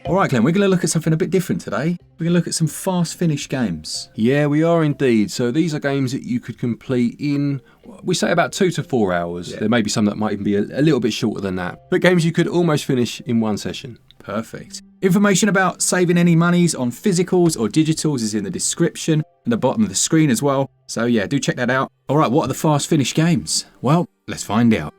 All right, Glenn, we're going to look at something a bit different today. We're going to look at some fast finish games. Yeah, we are indeed. So these are games that you could complete in, we say about 2 to 4 hours. Yeah. There may be some that might even be a little bit shorter than that. But games you could almost finish in one session. Perfect. Information about saving any monies on physicals or digitals is in the description and the bottom of the screen as well. So yeah, do check that out. All right, what are the fast finish games? Well, let's find out.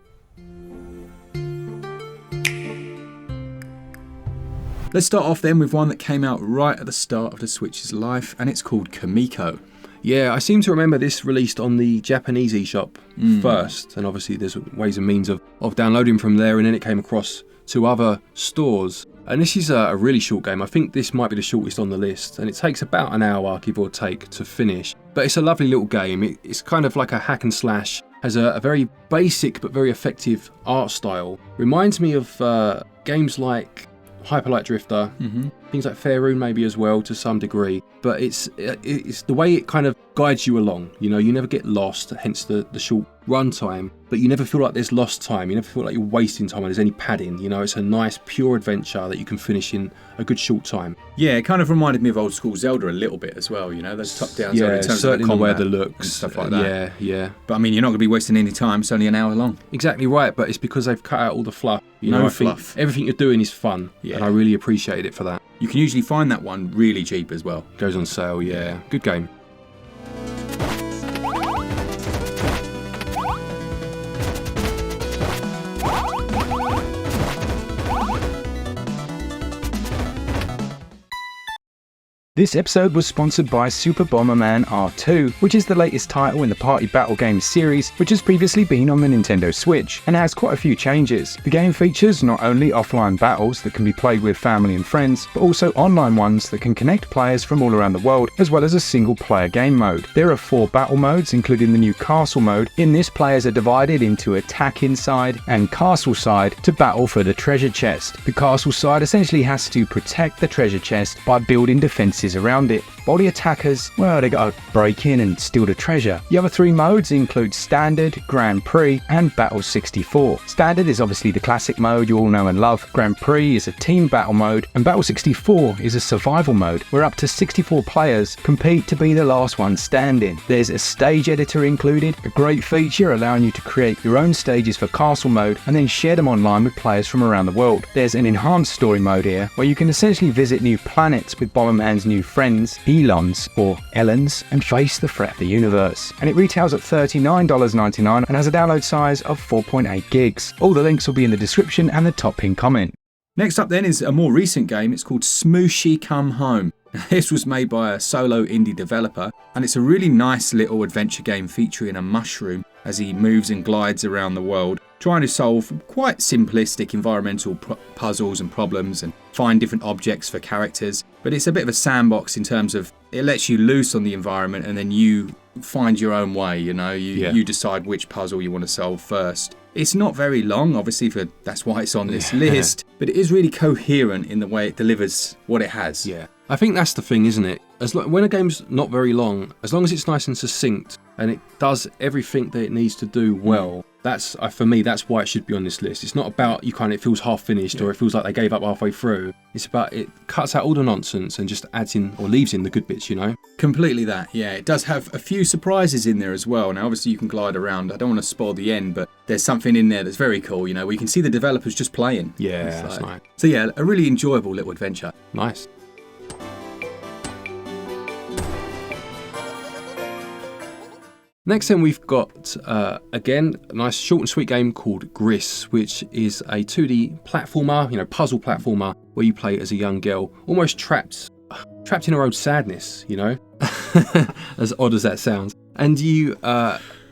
Let's start off then with one that came out right at the start of the Switch's life, and it's called Kamiko. Yeah, I seem to remember this released on the Japanese eShop first, and obviously there's ways and means of downloading from there, and then it came across to other stores. And this is a really short game. I think this might be the shortest on the list, and it takes about an hour, give or take, to finish. But it's a lovely little game. It's kind of like a hack and slash, has a very basic but very effective art style. Reminds me of games like Hyperlight Drifter, things like Faerun maybe as well to some degree, but it's the way it kind of guides you along. You know, you never get lost, hence the short run time, but you never feel like there's lost time. You never feel like you're wasting time or there's any padding. You know, it's a nice pure adventure that you can finish in a good short time. Yeah, it kind of reminded me of old school Zelda a little bit as well, you know, those top-down Zelda in terms certainly of the the way combat the looks and stuff like that. Yeah. But I mean, you're not going to be wasting any time, it's only an hour long. Exactly right, but it's because they've cut out all the fluff. No I think fluff. everything you're doing is fun, and I really appreciate it for that. You can usually find that one really cheap as well. Goes on sale, yeah. Good game. This episode was sponsored by Super Bomberman R2, which is the latest title in the Party Battle Games series, which has previously been on the Nintendo Switch, and has quite a few changes. The game features not only offline battles that can be played with family and friends, but also online ones that can connect players from all around the world, as well as a single player game mode. There are 4 battle modes, including the new Castle mode. In this, players are divided into Attack Inside and Castle Side to battle for the treasure chest. The Castle Side essentially has to protect the treasure chest by building defenses around it, while the attackers, well, they gotta break in and steal the treasure. The other 3 modes include Standard, Grand Prix, and Battle 64. Standard is obviously the classic mode you all know and love. Grand Prix is a team battle mode, and Battle 64 is a survival mode, where up to 64 players compete to be the last one standing. There's a stage editor included, a great feature allowing you to create your own stages for Castle mode and then share them online with players from around the world. There's an enhanced story mode here, where you can essentially visit new planets with Bomberman's new friends, Elons or Ellens, and face the threat of the universe. And it retails at $39.99 and has a download size of 4.8 gigs. All the links will be in the description and the top pinned comment. Next up then is a more recent game. It's called Smushi Come Home. This was made by a solo indie developer, and it's a really nice little adventure game featuring a mushroom as he moves and glides around the world, trying to solve quite simplistic environmental puzzles and problems and find different objects for characters. But it's a bit of a sandbox in terms of it lets you loose on the environment and then you find your own way, you know, you decide which puzzle you want to solve first. It's not very long, obviously, that's why it's on this list, but it is really coherent in the way it delivers what it has. Yeah, I think that's the thing, isn't it? When a game's not very long, as long as it's nice and succinct and it does everything that it needs to do well, that's for me, that's why it should be on this list. It's not about it feels half finished or it feels like they gave up halfway through. It's about it cuts out all the nonsense and just adds in or leaves in the good bits, you know? Completely that, yeah. It does have a few surprises in there as well. Now, obviously, you can glide around. I don't want to spoil the end, but there's something in there that's very cool, you know, where you can see the developers just playing. Yeah, that's nice. So yeah, a really enjoyable little adventure. Nice. Next then we've got, again, a nice short and sweet game called GRIS, which is a 2D platformer, puzzle platformer, where you play as a young girl, almost trapped in her own sadness, as odd as that sounds. And you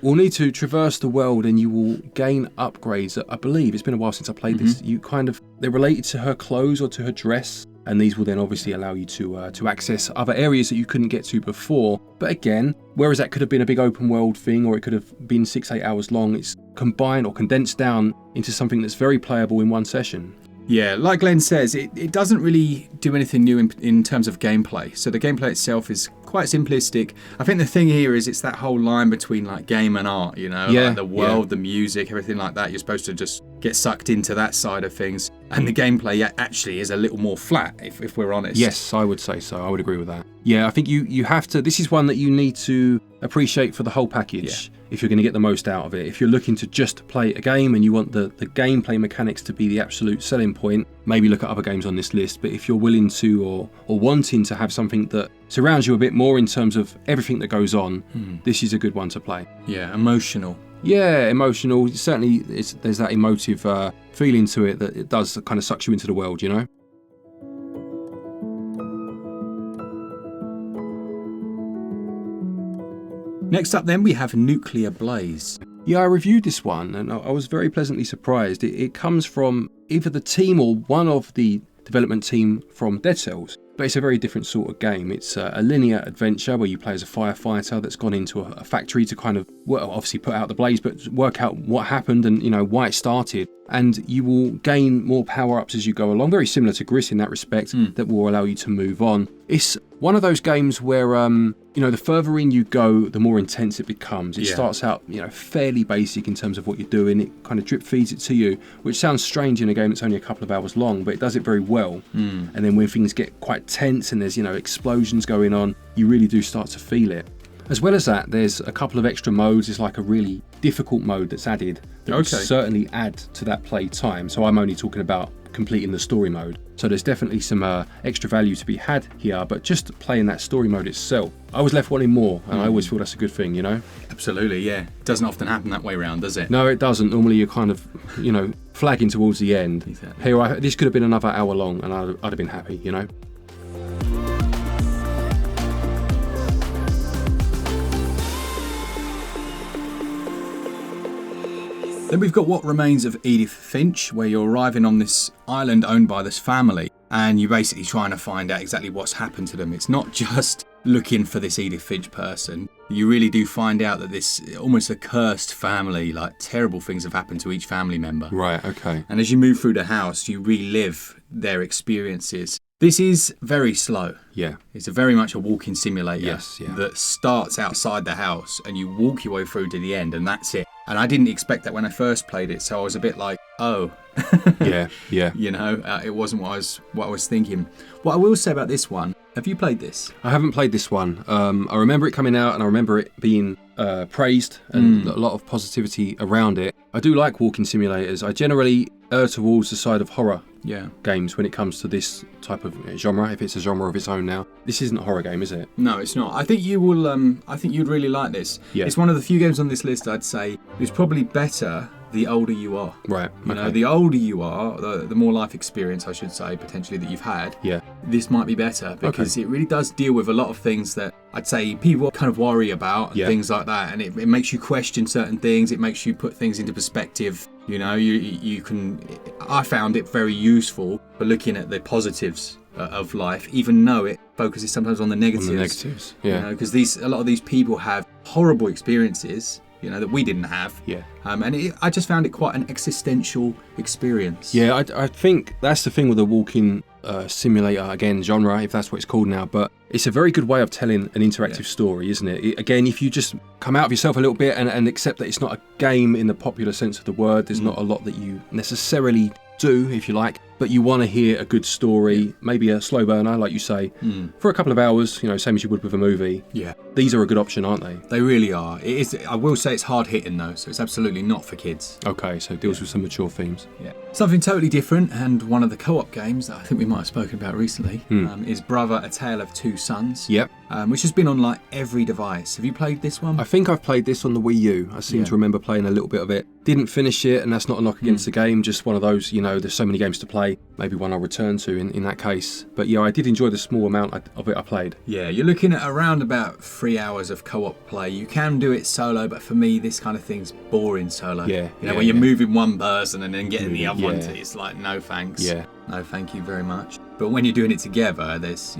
will need to traverse the world and you will gain upgrades. I believe, it's been a while since I played this, they're related to her clothes or to her dress. And these will then obviously allow you to access other areas that you couldn't get to before. But again, whereas that could have been a big open world thing or it could have been 6-8 hours long, it's combined or condensed down into something that's very playable in one session. Yeah, like Glenn says, it doesn't really do anything new in terms of gameplay. So the gameplay itself is quite simplistic. I think the thing here is it's that whole line between like game and art, like the world, the music, everything like that. You're supposed to just get sucked into that side of things. And the gameplay actually is a little more flat, if we're honest. Yes, I would say so. I would agree with that. Yeah, I think you have to. This is one that you need to appreciate for the whole package if you're going to get the most out of it. If you're looking to just play a game and you want the gameplay mechanics to be the absolute selling point, maybe look at other games on this list. But if you're willing to or wanting to have something that surrounds you a bit more in terms of everything that goes on, this is a good one to play. Yeah, emotional. Yeah, emotional. Certainly, there's that emotive feeling to it that it does kind of sucks you into the world, you know? Next up then, we have Nuclear Blaze. Yeah, I reviewed this one and I was very pleasantly surprised. It comes from either the team or one of the development team from Dead Cells. But it's a very different sort of game. It's a linear adventure where you play as a firefighter that's gone into a factory to kind of, well, obviously put out the blaze, but work out what happened and, you know, why it started. And you will gain more power-ups as you go along, very similar to GRIS in that respect, that will allow you to move on. It's one of those games where, you know, the further in you go, the more intense it becomes. It starts out, you know, fairly basic in terms of what you're doing. It kind of drip feeds it to you, which sounds strange in a game that's only a couple of hours long, but it does it very well. And then when things get quite tense and there's, you know, explosions going on, you really do start to feel it. As well as that, there's a couple of extra modes. It's like a really difficult mode that's added that will certainly add to that play time. So I'm only talking about completing the story mode. So there's definitely some extra value to be had here, but just playing that story mode itself, I was left wanting more, and I always feel that's a good thing, you know? Absolutely, yeah. It doesn't often happen that way around, does it? No, it doesn't. Normally you're kind of, you know, flagging towards the end. Exactly. Here, this could have been another hour long, and I'd have been happy, you know? Then we've got What Remains of Edith Finch, where you're arriving on this island owned by this family, and you're basically trying to find out exactly what's happened to them. It's not just looking for this Edith Finch person. You really do find out that this almost a cursed family, like terrible things have happened to each family member. Right, okay. And as you move through the house, you relive their experiences. This is very slow. Yeah. It's very much a walking simulator yeah. that starts outside the house and you walk your way through to the end and that's it. And I didn't expect that when I first played it, so I was a bit like, oh. Yeah. You know, it wasn't what I was thinking. What I will say about this one, have you played this? I haven't played this one. I remember it coming out and I remember it being praised and a lot of positivity around it. I do like walking simulators. I generally err towards the side of horror games when it comes to this type of genre, if it's a genre of its own now. This isn't a horror game, is it? No, it's not. I think you will. I think you'd really like this. Yeah. It's one of the few games on this list I'd say is probably better the older you are. Right. You know, the older you are, the more life experience, I should say, potentially that you've had. Yeah. This might be better because it really does deal with a lot of things that I'd say people kind of worry about and things like that. And it makes you question certain things. It makes you put things into perspective. You know, you can. I found it very useful for looking at the positives of life, even though it focuses sometimes on the negatives. Yeah. You know, because a lot of these people have horrible experiences, you know, that we didn't have. Yeah. And I just found it quite an existential experience. Yeah, I think that's the thing with the walking simulator, again, genre, if that's what it's called now. But it's a very good way of telling an interactive story, isn't it? Again, if you just come out of yourself a little bit and accept that it's not a game in the popular sense of the word, there's not a lot that you necessarily do, if you like, but you want to hear a good story, maybe a slow burner, like you say, for a couple of hours, you know, same as you would with a movie. Yeah. These are a good option, aren't they? They really are. It is. I will say it's hard hitting though, so it's absolutely not for kids. Okay, so it deals with some mature themes. Yeah. Something totally different, and one of the co-op games that I think we might have spoken about recently is Brother: A Tale of Two Sons. Yep. Which has been on like every device. Have you played this one? I think I've played this on the Wii U. I seem to remember playing a little bit of it. Didn't finish it, and that's not a knock against the game, just one of those, you know, there's so many games to play, maybe one I'll return to in that case. But yeah, I did enjoy the small amount of it I played. Yeah, you're looking at around about 3 hours of co-op play. You can do it solo, but for me, this kind of thing's boring solo. Yeah. You know, when you're moving one person and then getting the other one to, it's like, no thanks. Yeah. No, thank you very much. But when you're doing it together, it's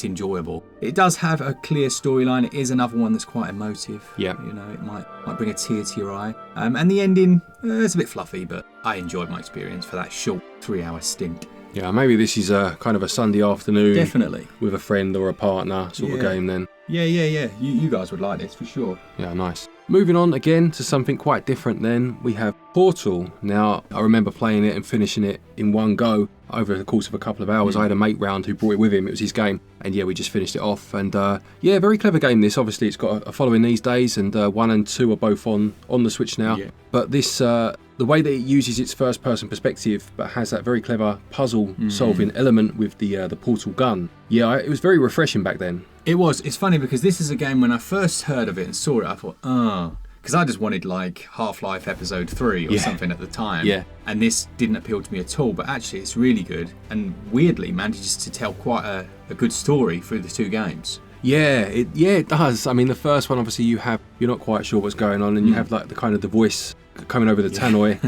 enjoyable. It does have a clear storyline. It is another one that's quite emotive. Yeah. You know, it might bring a tear to your eye. And the ending, it's a bit fluffy, but I enjoyed my experience for that short 3 hour stint. Yeah, maybe this is a kind of a Sunday afternoon. Definitely. With a friend or a partner sort of game then. Yeah. You guys would like this for sure. Yeah, nice. Moving on again to something quite different then, we have Portal. Now, I remember playing it and finishing it in one go over the course of a couple of hours. I had a mate round who brought it with him, it was his game, and yeah, we just finished it off. And yeah, very clever game this. Obviously, it's got a following these days, and 1 and 2 are both on the Switch now. Yeah. But this, the way that it uses its first-person perspective, but has that very clever puzzle-solving element with the Portal gun. Yeah, it was very refreshing back then. It was. It's funny because this is a game when I first heard of it and saw it, I thought, because I just wanted like Half-Life Episode 3 or something at the time. Yeah. And this didn't appeal to me at all, but actually it's really good and weirdly manages to tell quite a good story through the two games. Yeah, it does. I mean, the first one, obviously, you're not quite sure what's going on, and you have like the kind of the voice coming over the tannoy,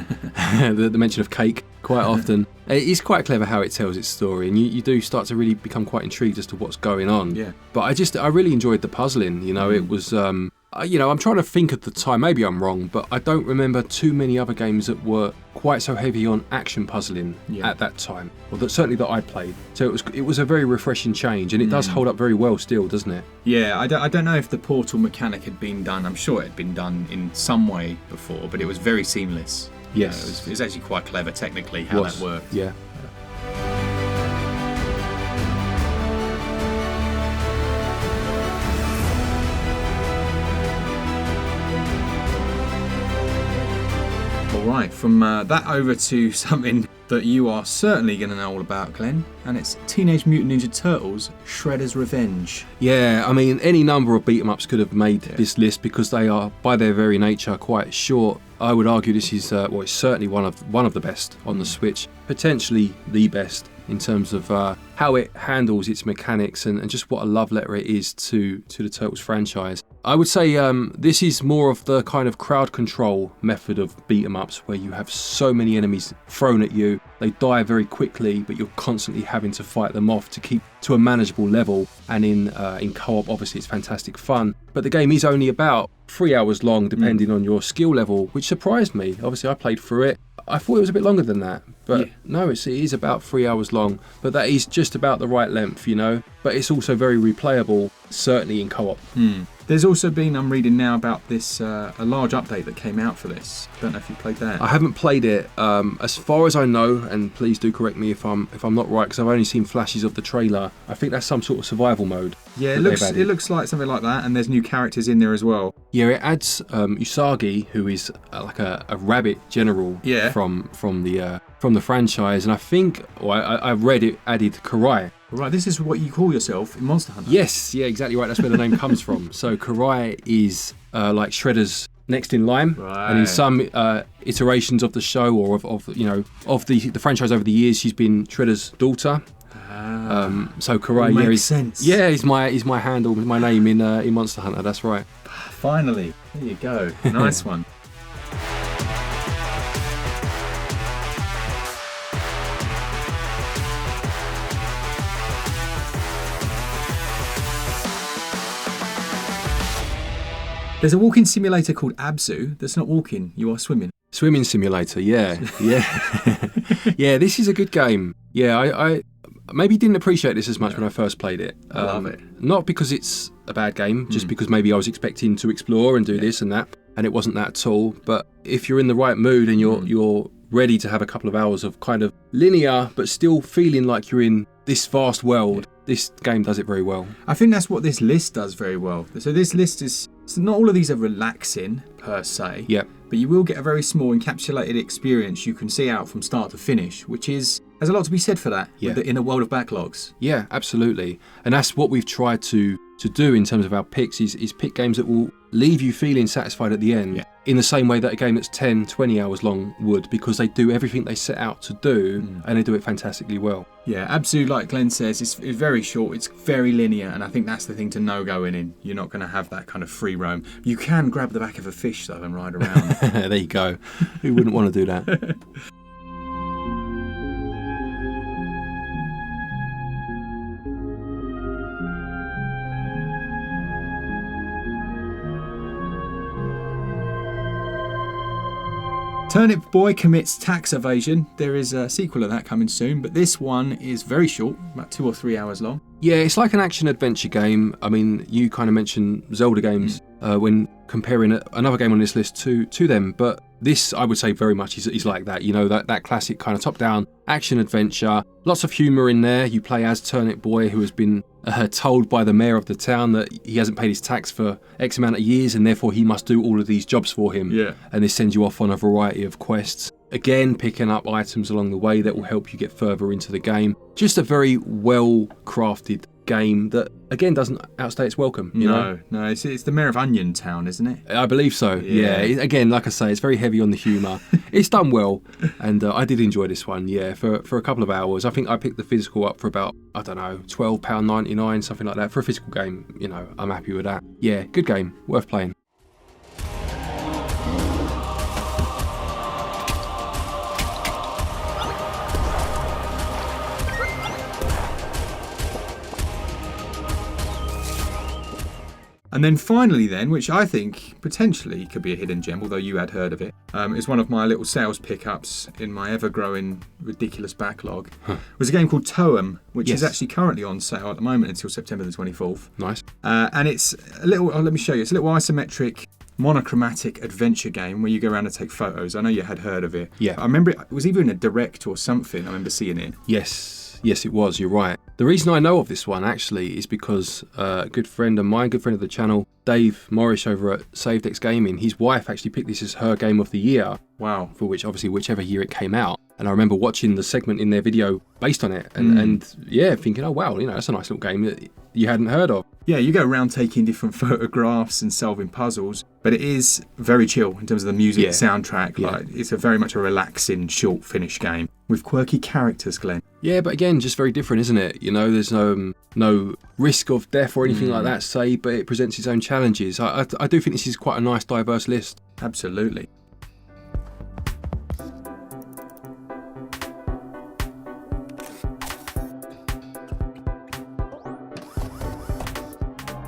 the mention of cake quite often. It is quite clever how it tells its story, and you do start to really become quite intrigued as to what's going on. Yeah. But I really enjoyed the puzzling. It was, I'm trying to think at the time. Maybe I'm wrong, but I don't remember too many other games that were quite so heavy on action puzzling at that time, or certainly that I played. So it was a very refreshing change, and it does hold up very well still, doesn't it? Yeah, I don't know if the Portal mechanic had been done. I'm sure it had been done in some way before, but it was very seamless. Yes, it was actually quite clever technically how that worked. Yeah. Right, from that over to something that you are certainly going to know all about, Glenn, and it's Teenage Mutant Ninja Turtles Shredder's Revenge. Yeah, I mean, any number of beat-em-ups could have made this list because they are, by their very nature, quite short. I would argue this is, it's certainly one of the best on the Switch, potentially the best in terms of how it handles its mechanics and just what a love letter it is to the Turtles franchise. I would say this is more of the kind of crowd control method of beat-em-ups where you have so many enemies thrown at you, they die very quickly, but you're constantly having to fight them off to keep to a manageable level. And in co-op, obviously, it's fantastic fun. But the game is only about 3 hours long, depending on your skill level, which surprised me. Obviously, I played through it. I thought it was a bit longer than that, but no, it is about 3 hours long. But that is just about the right length, But it's also very replayable, certainly in co-op. There's also been, I'm reading now about this, a large update that came out for this. I don't know if you played that. I haven't played it. As far as I know, and please do correct me if I'm not right, because I've only seen flashes of the trailer. I think that's some sort of survival mode. Yeah, it looks like something like that, and there's new characters in there as well. Yeah, it adds Usagi, who is like a rabbit general from the franchise, and I think, I read it added Karai. Right, this is what you call yourself in Monster Hunter. Yes, yeah, exactly right. That's where the name comes from. So Karai is like Shredder's next in line, and in some iterations of the show or of the franchise over the years, she's been Shredder's daughter. So Karai, makes sense. Yeah, is my handle, my name in Monster Hunter. That's right. Finally, there you go. Nice one. There's a walking simulator called Abzu that's not walking, you are swimming. Swimming simulator, yeah. Yeah, this is a good game. Yeah, I maybe didn't appreciate this as much when I first played it. I love it. Not because it's a bad game, just because maybe I was expecting to explore and do this and that, and it wasn't that at all. But if you're in the right mood and you're ready to have a couple of hours of kind of linear, but still feeling like you're in this vast world, this game does it very well. I think that's what this list does very well. So this list is... So not all of these are relaxing, per se. Yeah. But you will get a very small encapsulated experience you can see out from start to finish, which has a lot to be said for that in a world of backlogs. Yeah, absolutely. And that's what we've tried to do in terms of our picks, is pick games that will leave you feeling satisfied at the end, in the same way that a game that's 10, 20 hours long would, because they do everything they set out to do, and they do it fantastically well. Yeah, absolutely. Like Glenn says, it's very short, it's very linear, and I think that's the thing to know going in. You're not going to have that kind of free roam. You can grab the back of a fish, though, and ride around. There you go. Who wouldn't want to do that? Turnip Boy commits tax evasion. There is a sequel of that coming soon, but this one is very short, about 2 or 3 hours long. Yeah, it's like an action-adventure game. I mean, you kind of mentioned Zelda games when comparing another game on this list to them, but this, I would say, very much is like that. You know, that classic kind of top-down action adventure. Lots of humour in there. You play as Turnip Boy, who has been told by the mayor of the town that he hasn't paid his tax for X amount of years, and therefore he must do all of these jobs for him. Yeah. And this sends you off on a variety of quests. Again, picking up items along the way that will help you get further into the game. Just a very well-crafted game that, again, doesn't outstay its welcome. You know? No, it's the mayor of Onion Town, isn't it? I believe so, yeah. Again, like I say, it's very heavy on the humour. It's done well, and I did enjoy this one, for a couple of hours. I think I picked the physical up for about, I don't know, £12.99, something like that. For a physical game, I'm happy with that. Yeah, good game, worth playing. And then finally then, which I think potentially could be a hidden gem, although you had heard of it, is one of my little sales pickups in my ever-growing ridiculous backlog, was a game called Toem, which is actually currently on sale at the moment until September the 24th. Nice. And it's a little, let me show you, it's a little isometric, monochromatic adventure game where you go around and take photos. I know you had heard of it. Yeah. I remember it was either in a direct or something, I remember seeing it. Yes, it was. You're right. The reason I know of this one, actually, is because a good friend of mine, good friend of the channel, Dave Morris over at SavedX Gaming, his wife actually picked this as her game of the year. Wow. For which, obviously, whichever year it came out. And I remember watching the segment in their video based on it and thinking, oh, wow, that's a nice little game that you hadn't heard of. Yeah, you go around taking different photographs and solving puzzles, but it is very chill in terms of the music, soundtrack. Yeah. Like, it's very much a relaxing, short finish game with quirky characters, Glenn. Yeah, but again, just very different, isn't it? There's no risk of death or anything like that, say, but it presents its own challenges. I do think this is quite a nice, diverse list. Absolutely.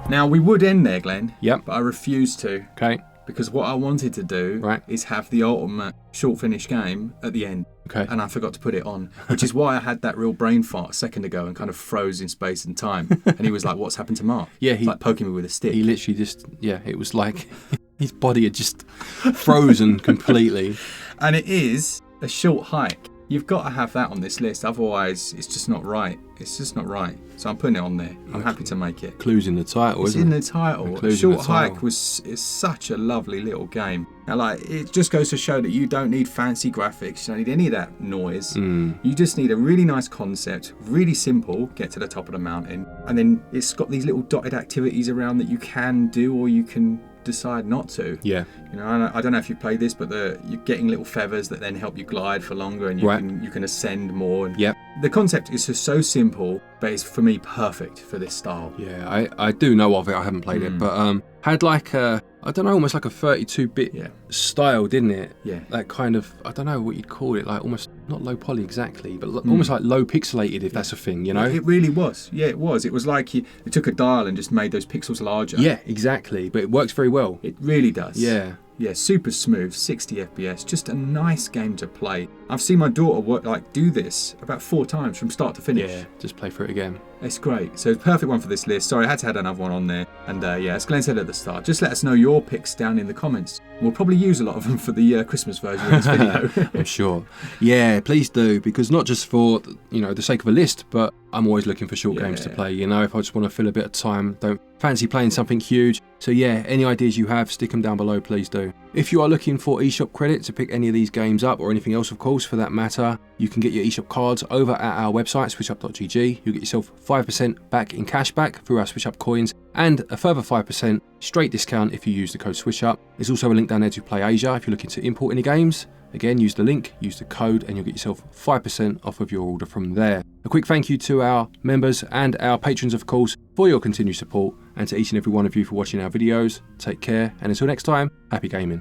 Now, we would end there, Glenn. Yep. But I refuse to. Okay. Because what I wanted to do is have the ultimate short finish game at the end. Okay. And I forgot to put it on, which is why I had that real brain fart a second ago and kind of froze in space and time. And he was like, what's happened to Mark? Yeah, he like poking me with a stick. He literally just, it was like his body had just frozen completely. And it is a short hike. You've got to have that on this list, otherwise it's just not right. It's just not right. So I'm putting it on there. I'm happy to make it. Clues in the title, isn't it? It's in the title. A Short Hike is such a lovely little game. Now, it just goes to show that you don't need fancy graphics. You don't need any of that noise. You just need a really nice concept, really simple, get to the top of the mountain. And then it's got these little dotted activities around that you can do or you can decide not to. Yeah. I don't know if you played this, but you're getting little feathers that then help you glide for longer and you can ascend more. And the concept is just so simple, but it's for me perfect for this style. Yeah, I do know of it. I haven't played it, but had like a, I don't know, almost like a 32-bit style, didn't it? Yeah. That kind of, I don't know what you'd call it, like almost not low poly exactly, but almost like low pixelated, if that's a thing, It really was. Yeah, it was. It was like you took a dial and just made those pixels larger. Yeah, exactly. But it works very well. It really does. Yeah. Yeah, super smooth, 60 FPS, just a nice game to play. I've seen my daughter do this about 4 times from start to finish. Yeah, just play through it again. It's great. So perfect one for this list. Sorry, I had to add another one on there. And as Glenn said at the start, just let us know your picks down in the comments. We'll probably use a lot of them for the Christmas version of this video. I'm sure. Yeah, please do, because not just for the sake of a list, but I'm always looking for short games to play. If I just want to fill a bit of time, don't fancy playing something huge. So any ideas you have, stick them down below, please do. If you are looking for eShop credit to pick any of these games up, or anything else, of course, for that matter, you can get your eShop cards over at our website, switchup.gg. You'll get yourself 5% back in cashback through our SwitchUp coins, and a further 5% straight discount if you use the code SwitchUp. There's also a link down there to Play Asia if you're looking to import any games. Again, use the link, use the code, and you'll get yourself 5% off of your order from there. A quick thank you to our members and our patrons, of course, for your continued support, and to each and every one of you for watching our videos. Take care, and until next time, happy gaming.